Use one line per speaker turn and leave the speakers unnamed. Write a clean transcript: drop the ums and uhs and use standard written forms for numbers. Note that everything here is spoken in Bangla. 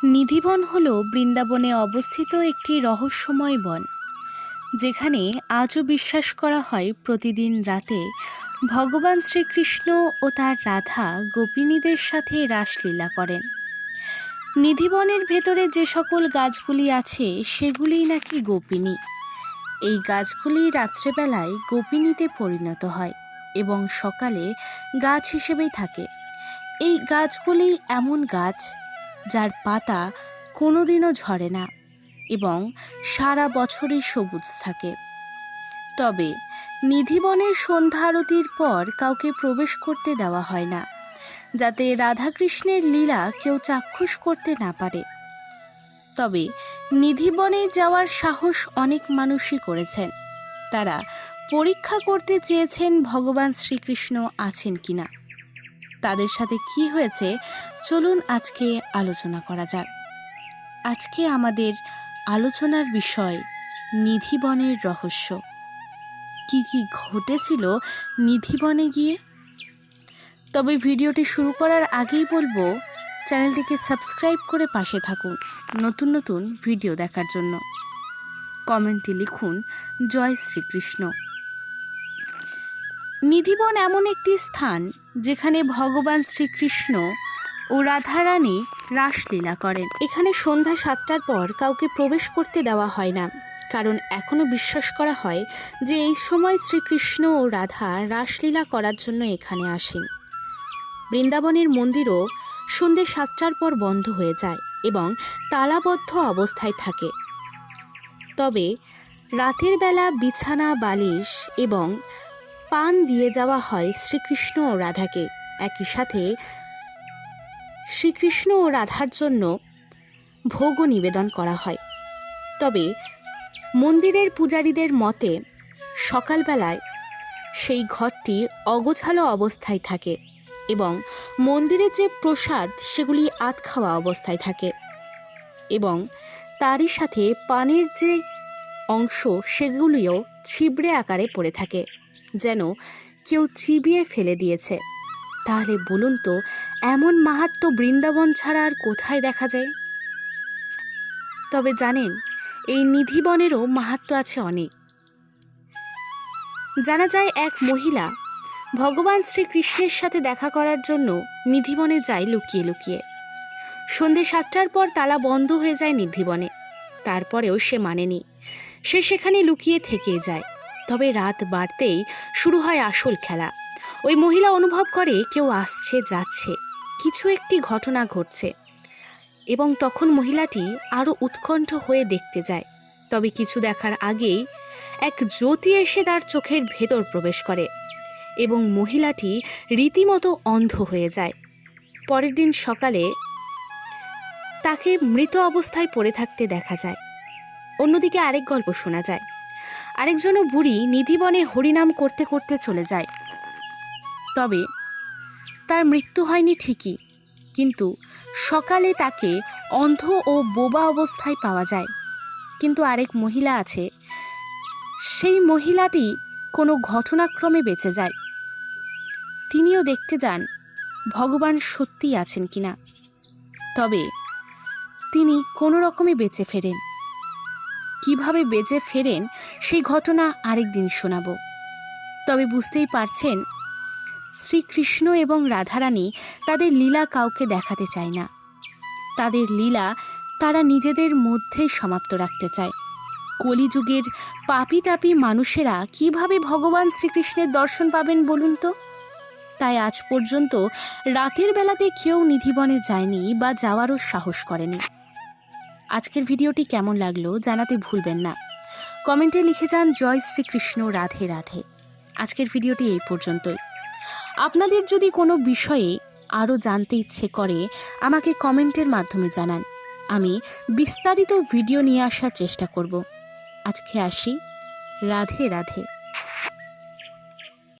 নিধিবন হল বৃন্দাবনে অবস্থিত একটি রহস্যময় বন, যেখানে আজও বিশ্বাস করা হয় প্রতিদিন রাতে ভগবান শ্রীকৃষ্ণ ও তার রাধা গোপিনীদের সাথে রাসলীলা করেন। নিধিবনের ভেতরে যে সকল গাছগুলি আছে সেগুলিই নাকি গোপিনী। এই গাছগুলি রাত্রেবেলায় গোপিনীতে পরিণত হয় এবং সকালে গাছ হিসেবেই থাকে। এই গাছগুলি এমন গাছ যার পাতা কোনোদিনও ঝরে না এবং সারা বছরই সবুজ থাকে। তবে নিধিবনের সন্ধ্যা আরতির পর কাউকে প্রবেশ করতে দেওয়া হয় না, যাতে রাধাকৃষ্ণের লীলা কেউ চাক্ষুষ করতে না পারে। তবে নিধিবনে যাওয়ার সাহস অনেক মানুষই করেছেন। তারা পরীক্ষা করতে চেয়েছেন ভগবান শ্রীকৃষ্ণ আছেন কিনা। তাদের সাথে কি হয়েছে চলুন আজকে আলোচনা করা যাক। আজকে আমাদের আলোচনার বিষয় নিধিবনের রহস্য। কি কি ঘটেছিল নিধিবনে গিয়ে। তবে ভিডিওটি শুরু করার আগেই বলবো, চ্যানেলটিকে সাবস্ক্রাইব করে পাশে থাকুন নতুন নতুন ভিডিও দেখার জন্য। কমেন্টে লিখুন জয় শ্রীকৃষ্ণ। নিধিবন এমন একটি স্থান যেখানে ভগবান শ্রীকৃষ্ণ ও রাধারানী রাসলীলা করেন। এখানে সন্ধ্যা 7টার পর কাউকে প্রবেশ করতে দেওয়া হয় না, কারণ এখনও বিশ্বাস করা হয় যে এই সময় শ্রীকৃষ্ণ ও রাধা রাসলীলা করার জন্য এখানে আসেন। বৃন্দাবনের মন্দিরও সন্ধ্যে 7টার পর বন্ধ হয়ে যায় এবং তালাবদ্ধ অবস্থায় থাকে। তবে রাতের বেলা বিছানা, বালিশ এবং পান দিয়ে যাওয়া হয় শ্রীকৃষ্ণ ও রাধাকে। একই সাথে শ্রীকৃষ্ণ ও রাধার জন্য ভোগও নিবেদন করা হয়। তবে মন্দিরের পূজারীদের মতে সকালবেলায় সেই ঘরটি অগোছালো অবস্থায় থাকে এবং মন্দিরের যে প্রসাদ সেগুলি আধ খাওয়া অবস্থায় থাকে এবং তারই সাথে পানের যে অংশ সেগুলিও ছিবড়ে আকারে পড়ে থাকে, যেন কেউ চিবিয়ে ফেলে দিয়েছে। তাহলে বলুন তো, এমন মাহাত্ম্য বৃন্দাবন ছাড়া আর কোথায় দেখা যায়? তবে জানেন, এই নিধিবনেরও মাহাত্ম্য আছে অনেক। জানা যায় এক মহিলা ভগবান শ্রীকৃষ্ণের সাথে দেখা করার জন্য নিধিবনে যায় লুকিয়ে লুকিয়ে। সন্ধে 7টার পর তালা বন্ধ হয়ে যায় নিধিবনে। তারপরেও সে মানেনি, সে সেখানে লুকিয়ে থেকে যায়। তবে রাত বাড়তেই শুরু হয় আসল খেলা। ওই মহিলা অনুভব করে কেউ আসছে যাচ্ছে, কিছু একটি ঘটনা ঘটছে, এবং তখন মহিলাটি আরও উৎকণ্ঠ হয়ে দেখতে যায়। তবে কিছু দেখার আগেই এক জ্যোতি এসে তার চোখের ভেতর প্রবেশ করে এবং মহিলাটি রীতিমতো অন্ধ হয়ে যায়। পরের দিন সকালে তাকে মৃত অবস্থায় পড়ে থাকতে দেখা যায়। অন্যদিকে আরেক গল্প শোনা যায়, আরেকজনও বুড়ি নিধিবনে হরিনাম করতে করতে চলে যায়। তবে তার মৃত্যু হয়নি ঠিকই, কিন্তু সকালে তাকে অন্ধ ও বোবা অবস্থায় পাওয়া যায়। কিন্তু আরেক মহিলা আছে, সেই মহিলাটি কোনো ঘটনাক্রমে বেঁচে যায়। তিনিও দেখতে যান ভগবান সত্যিই আছেন কিনা। তবে তিনি কোনো রকমে বেঁচে ফেরেন। কিভাবে বেঁচে ফেরেন সেই ঘটনা আরেক দিন শোনাব। তবে বুঝতেই পারছেন, শ্রীকৃষ্ণ এবং রাধারানী তাদের লীলা কাউকে দেখাতে চায় না। তাদের লীলা তারা নিজেদের মধ্যেই সমাপ্ত রাখতে চায়। কলিযুগের পাপী তাপী মানুষেরা কিভাবে ভগবান শ্রীকৃষ্ণের দর্শন পাবেন বলুন তো? তাই আজ পর্যন্ত রাতের বেলাতে কেউ নিধিবনে যায়নি বা যাওয়ারও সাহস করেনি। আজকের ভিডিওটি কেমন লাগলো জানাতে ভুলবেন না। কমেন্টে লিখে যান জয় শ্রীকৃষ্ণ, রাধে রাধে। আজকের ভিডিওটি এই পর্যন্তই। আপনাদের যদি কোনো বিষয়ে আরও জানতে ইচ্ছে করে আমাকে কমেন্টের মাধ্যমে জানান, আমি বিস্তারিত ভিডিও নিয়ে আসার চেষ্টা করব। আজকে আসি, রাধে রাধে।